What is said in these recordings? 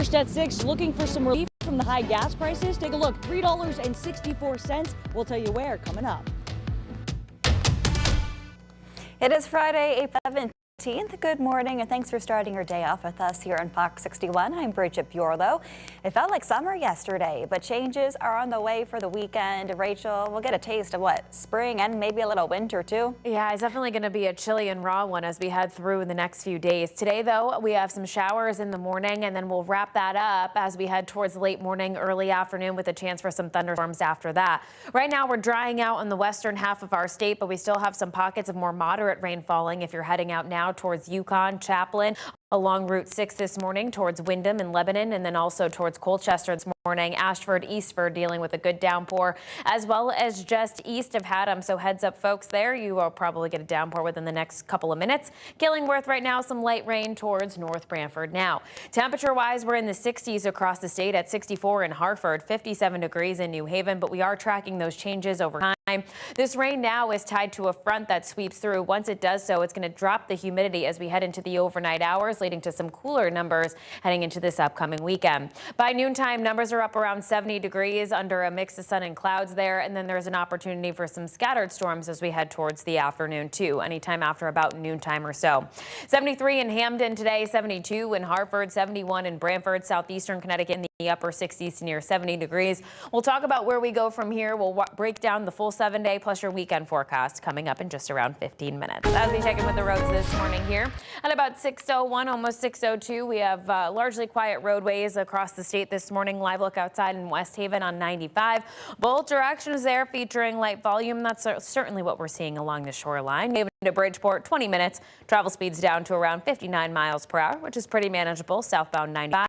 First at 6, looking for some relief from the high gas prices. Take a look, $3.64. We'll tell you where coming up. It is Friday, April 17th. Good morning and thanks for starting your day off with us here on Fox 61. I'm Bridget Bureau. It felt like summer yesterday, but changes are on the way for the weekend. Rachel, we'll get a taste of what? Spring and maybe a little winter too. Yeah, it's definitely going to be a chilly and raw one as we head through in the next few days. Today, though, we have some showers in the morning and then we'll wrap that up as we head towards late morning, early afternoon with a chance for some thunderstorms after that. Right now, we're drying out in the western half of our state, but we still have some pockets of more moderate rain falling if you're heading out now towards Yukon, Chaplin, along Route 6 this morning towards Windham and Lebanon, and then also towards Colchester this morning. Ashford, Eastford dealing with a good downpour, as well as just east of Haddam. So heads up, folks, there. You will probably get a downpour within the next couple of minutes. Killingworth right now, some light rain towards North Brantford now. Temperature-wise, we're in the 60s across the state at 64 in Hartford, 57 degrees in New Haven, but we are tracking those changes over time. This rain now is tied to a front that sweeps through. Once it does so, it's going to drop the humidity as we head into the overnight hours, leading to some cooler numbers heading into this upcoming weekend. By noontime, numbers are up around 70 degrees under a mix of sun and clouds there, and then there's an opportunity for some scattered storms as we head towards the afternoon too, anytime after about noontime or so. 73 in Hamden today, 72 in Hartford, 71 in Brantford, southeastern Connecticut in the upper 60s to near 70 degrees. We'll talk about where we go from here. We'll break down the full 7-day plus your weekend forecast coming up in just around 15 minutes. As we check in with the roads this morning here at about 6:01, almost 6:02, we have largely quiet roadways across the state this morning. Live look outside in West Haven on 95. Both directions there featuring light volume. That's certainly what we're seeing along the shoreline. Haven to Bridgeport, 20 minutes. Travel speeds down to around 59 miles per hour, which is pretty manageable. Southbound 95.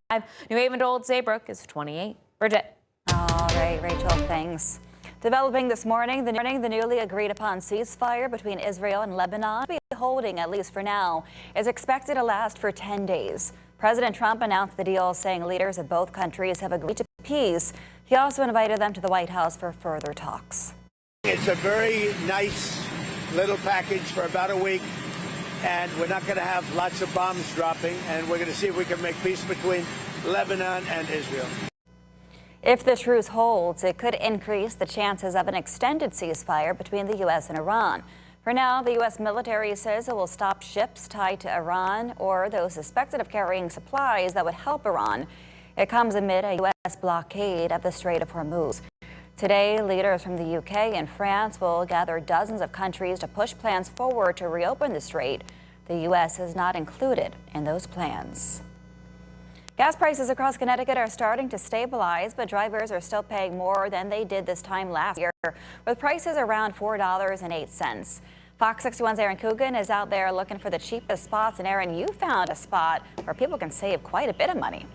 New Haven to Old Saybrook is 28. Bridget. All right, Rachel, thanks. Developing this morning, the newly agreed upon ceasefire between Israel and Lebanon, holding at least for now, is expected to last for 10 days. President Trump announced the deal, saying leaders of both countries have agreed to peace. He also invited them to the White House for further talks. It's a very nice little package for about a week, and we're not going to have lots of bombs dropping, and we're going to see if we can make peace between Lebanon and Israel. If the truce holds, it could increase the chances of an extended ceasefire between the U.S. and Iran. For now, the U.S. military says it will stop ships tied to Iran or those suspected of carrying supplies that would help Iran. It comes amid a U.S. blockade of the Strait of Hormuz. Today, leaders from the UK and France will gather dozens of countries to push plans forward to reopen the strait. The U.S. is not included in those plans. Gas prices across Connecticut are starting to stabilize, but drivers are still paying more than they did this time last year, with prices around $4.08. Fox 61's Aaron Coogan is out there looking for the cheapest spots. And Aaron, you found a spot where people can save quite a bit of money.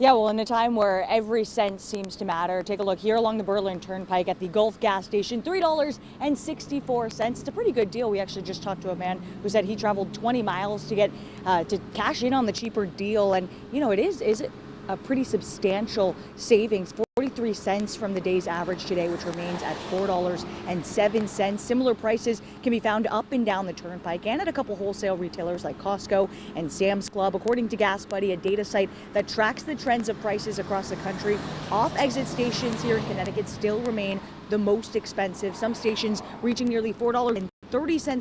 Yeah, well, in a time where every cent seems to matter, take a look here along the Berlin Turnpike at the Gulf gas station, $3.64. It's a pretty good deal. We actually just talked to a man who said he traveled 20 miles to get to cash in on the cheaper deal. And, you know, it is a pretty substantial savings. 43 cents from the day's average today, which remains at $4.07. Similar prices can be found up and down the turnpike and at a couple wholesale retailers like Costco and Sam's Club. According to Gas Buddy, a data site that tracks the trends of prices across the country, off-exit stations here in Connecticut still remain the most expensive. Some stations reaching nearly $4.30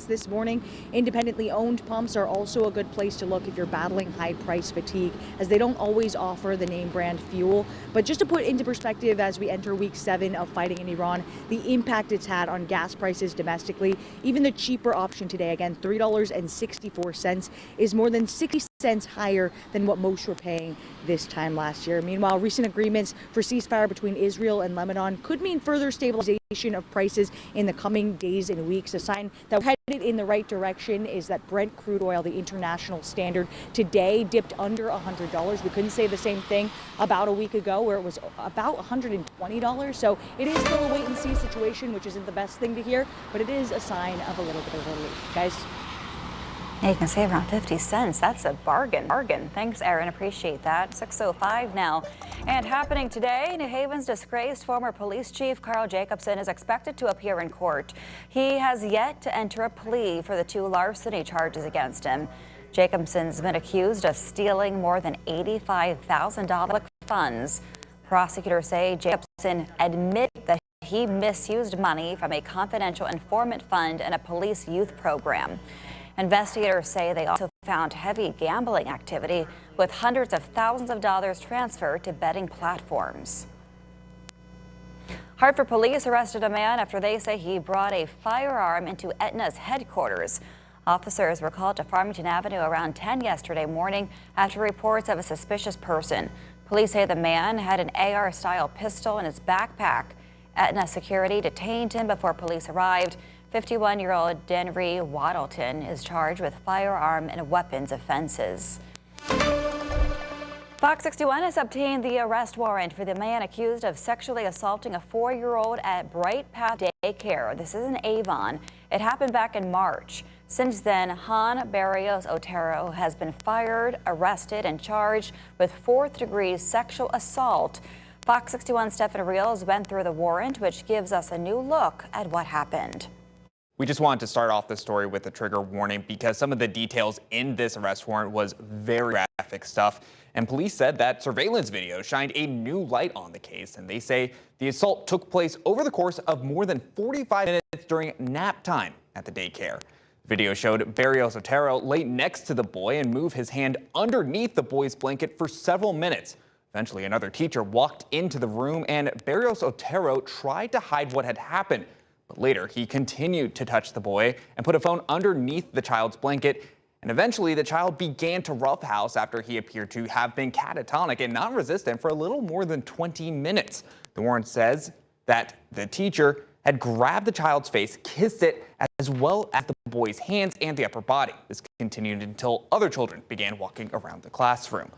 this morning. Independently owned pumps are also a good place to look if you're battling high price fatigue, as they don't always offer the name brand fuel. But just to put into perspective, as we enter week 7 of fighting in Iran, the impact it's had on gas prices domestically, even the cheaper option today, again, $3.64, is more than 60 cents higher than what most were paying this time last year. Meanwhile, recent agreements for ceasefire between Israel and Lebanon could mean further stabilization of prices in the coming days and weeks. A sign that we're headed in the right direction is that Brent crude oil, the international standard, today dipped under $100. We couldn't say the same thing about a week ago, where it was about $120. So it is still a wait and see situation, which isn't the best thing to hear, but it is a sign of a little bit of relief. Guys. Yeah, you can save around 50 cents. That's a bargain. Thanks, Aaron. Appreciate that. 6:05 now. And happening today, New Haven's disgraced former police chief Carl Jacobson is expected to appear in court. He has yet to enter a plea for the 2 larceny charges against him. Jacobson's been accused of stealing more than $85,000 funds. Prosecutors say Jacobson admitted that he misused money from a confidential informant fund and a police youth program. Investigators say they also found heavy gambling activity with hundreds of thousands of dollars transferred to betting platforms. Hartford police arrested a man after they say he brought a firearm into Aetna's headquarters. Officers were called to Farmington Avenue around 10 yesterday morning after reports of a suspicious person. Police say the man had an AR-style pistol in his backpack. Aetna security detained him before police arrived. 51-year-old Denry Waddleton is charged with firearm and weapons offenses. Fox 61 has obtained the arrest warrant for the man accused of sexually assaulting a 4-year-old at Bright Path Daycare. This is in Avon. It happened back in March. Since then, Han Barrios Otero has been fired, arrested, and charged with 4th-degree sexual assault. Fox 61's Stephen Reels went through the warrant, which gives us a new look at what happened. We just wanted to start off the story with a trigger warning because some of the details in this arrest warrant was very graphic stuff. And police said that surveillance video shined a new light on the case. And they say the assault took place over the course of more than 45 minutes during nap time at the daycare. The video showed Barrios Otero lay next to the boy and move his hand underneath the boy's blanket for several minutes. Eventually, another teacher walked into the room and Barrios Otero tried to hide what had happened. But later, he continued to touch the boy and put a phone underneath the child's blanket. And eventually, the child began to roughhouse after he appeared to have been catatonic and non-resistant for a little more than 20 minutes. The warrant says that the teacher had grabbed the child's face, kissed it, as well as the boy's hands and the upper body. This continued until other children began walking around the classroom.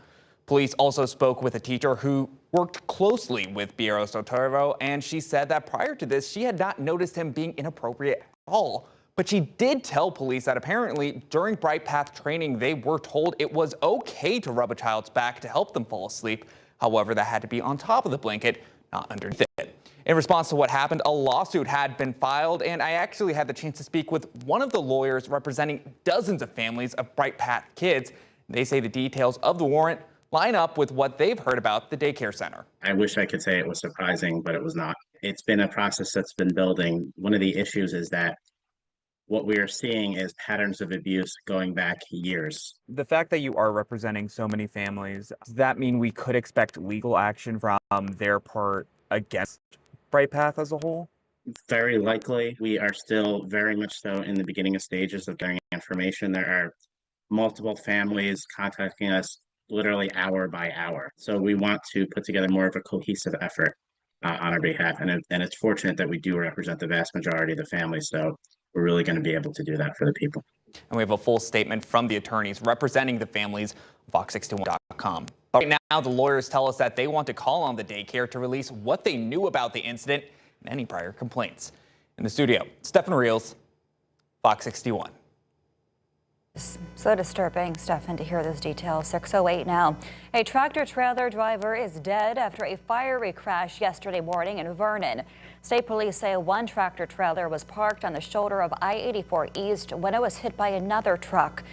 Police also spoke with a teacher who worked closely with Barrios Otero, and she said that prior to this, she had not noticed him being inappropriate at all. But she did tell police that apparently during Bright Path training, they were told it was okay to rub a child's back to help them fall asleep. However, that had to be on top of the blanket, not underneath it. In response to what happened, a lawsuit had been filed, and I actually had the chance to speak with one of the lawyers representing dozens of families of Bright Path kids. They say the details of the warrant line up with what they've heard about the daycare center. I wish I could say it was surprising, but it was not. It's been a process that's been building. One of the issues is that what we are seeing is patterns of abuse going back years. The fact that you are representing so many families, does that mean we could expect legal action from their part against Bright Path as a whole? Very likely. We are still very much so in the beginning of stages of getting information. There are multiple families contacting us literally hour by hour. So we want to put together more of a cohesive effort on our behalf. And it's fortunate that we do represent the vast majority of the families. So we're really going to be able to do that for the people. And we have a full statement from the attorneys representing the families, Fox61.com. But right now, the lawyers tell us that they want to call on the daycare to release what they knew about the incident and any prior complaints. In the studio, Stephen Reels, Fox 61. So disturbing, Stefan, to hear those details. 6:08 now. A tractor-trailer driver is dead after a fiery crash yesterday morning in Vernon. State police say one tractor-trailer was parked on the shoulder of I-84 East when it was hit by another truck.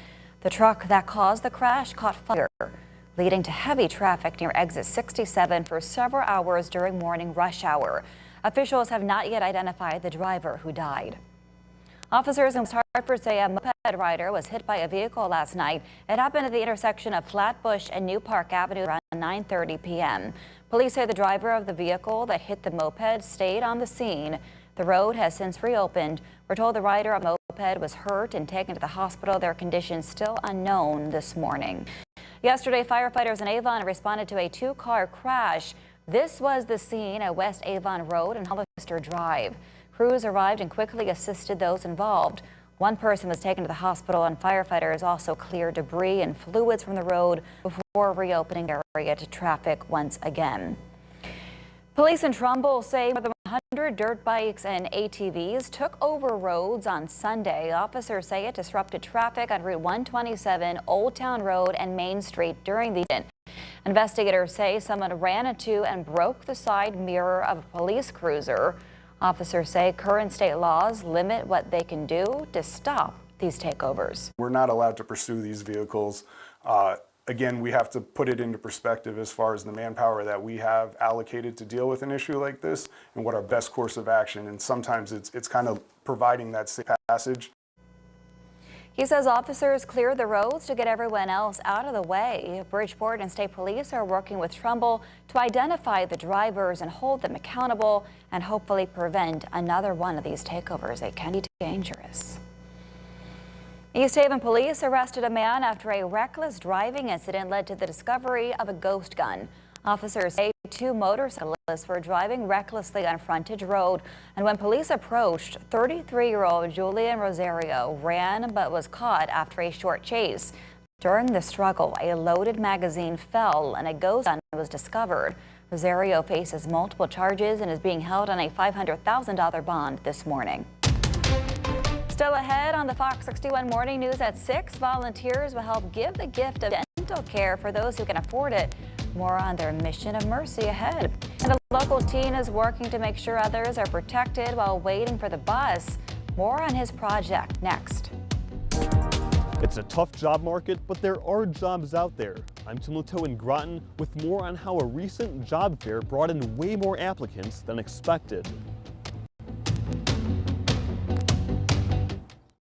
The truck that caused the crash caught fire, leading to heavy traffic near exit 67 for several hours during morning rush hour. Officials have not yet identified the driver who died. Officers in Hartford say a moped rider was hit by a vehicle last night. It happened at the intersection of Flatbush and New Park Avenue around 9:30 p.m. Police say the driver of the vehicle that hit the moped stayed on the scene. The road has since reopened. We're told the rider of the moped was hurt and taken to the hospital. Their condition still unknown this morning. Yesterday, firefighters in Avon responded to a two-car crash. This was the scene at West Avon Road and Hollister Drive. Crews arrived and quickly assisted those involved. One person was taken to the hospital, and firefighters also cleared debris and fluids from the road before reopening the area to traffic once again. Police in Trumbull say more than 100 dirt bikes and ATVs took over roads on Sunday. Officers say it disrupted traffic on Route 127, Old Town Road, and Main Street during the incident. Investigators say someone ran into and broke the side mirror of a police cruiser. Officers say current state laws limit what they can do to stop these takeovers. We're not allowed to pursue these vehicles. Again, we have to put it into perspective as far as the manpower that we have allocated to deal with an issue like this and what our best course of action. And sometimes it's kind of providing that safe passage. He says officers clear the roads to get everyone else out of the way. Bridgeport and state police are working with Trumbull to identify the drivers and hold them accountable and hopefully prevent another one of these takeovers. They can be dangerous. East Haven police arrested a man after a reckless driving incident led to the discovery of a ghost gun. Officers say 2 motorcyclists were driving recklessly on Frontage Road, and when police approached, 33-year-old Julian Rosario ran but was caught after a short chase. During the struggle, a loaded magazine fell and a ghost gun was discovered. Rosario faces multiple charges and is being held on a $500,000 bond this morning. Still ahead on the Fox 61 Morning News at 6, volunteers will help give the gift of dental care for those who can afford it. More on their mission of mercy ahead. And a local teen is working to make sure others are protected while waiting for the bus. More on his project next. It's a tough job market, but there are jobs out there. I'm Tim Latow in Groton with more on how a recent job fair brought in way more applicants than expected.